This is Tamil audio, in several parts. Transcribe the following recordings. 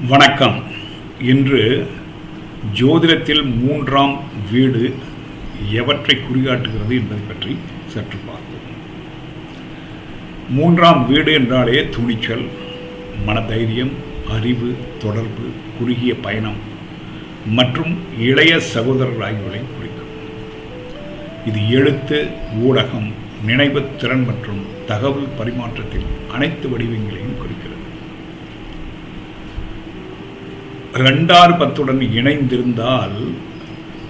வணக்கம். இன்று ஜோதிடத்தில் மூன்றாம் வீடு எவற்றை குறிகாட்டுகிறது என்பதை பற்றி சற்று பார்ப்போம். மூன்றாம் வீடு என்றாலே துணிச்சல், மனதைரியம், அறிவு, தொடர்பு, குறுகிய பயணம் மற்றும் இளைய சகோதரர் ஆகியோரை குறிக்கும். இது எழுத்து, ஊடகம், நினைவு திறன் மற்றும் தகவல் பரிமாற்றத்தில் அனைத்து வடிவங்களையும் குறிக்கிறது. 2-10 இணைந்திருந்தால்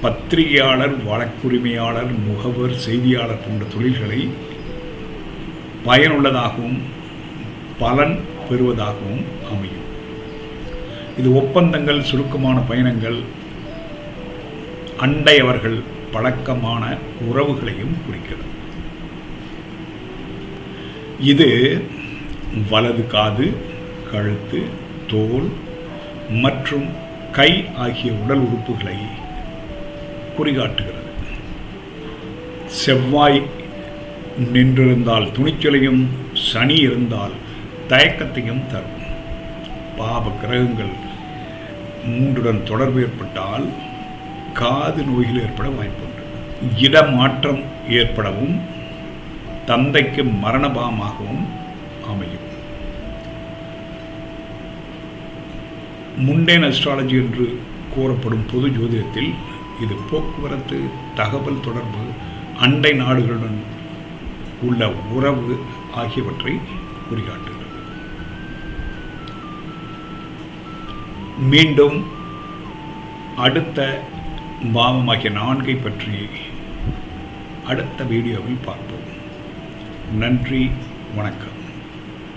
பத்திரிகையாளர், வழக்குரிமையாளர், முகவர், செய்தியாளர் போன்ற தொழில்களை பயனுள்ளதாகவும் பலன் பெறுவதாகவும் அமையும். இது ஒப்பந்தங்கள், சுருக்கமான பயணங்கள், அண்டையவர்கள், பழக்கமான உறவுகளையும் குறிக்கிறது. இது வலது காது, கழுத்து, தோல் மற்றும் கை ஆகிய உடல் உறுப்புகளை குறிகாட்டுகிறது. செவ்வாய் நின்றிருந்தால் துணிச்சலையும், சனி இருந்தால் தயக்கத்தையும் தரும். பாப கிரகங்கள் 3 தொடர்பு ஏற்பட்டால் காது நோய்கள் ஏற்பட வாய்ப்புண்டு. இடமாற்றம் ஏற்படவும் தந்தைக்கு மரணபாமாகவும் அமையும். முண்டேன் அஸ்ட்ராலஜி என்று கூறப்படும் பொது ஜோதிடத்தில் இது போக்குவரத்து, தகவல் தொடர்பு, அண்டை நாடுகளுடன் உள்ள உறவு ஆகியவற்றை குறிகாட்டுகிறது. மீண்டும் அடுத்த பாவமாகிய 4 பற்றி அடுத்த வீடியோவில் பார்ப்போம். நன்றி, வணக்கம்.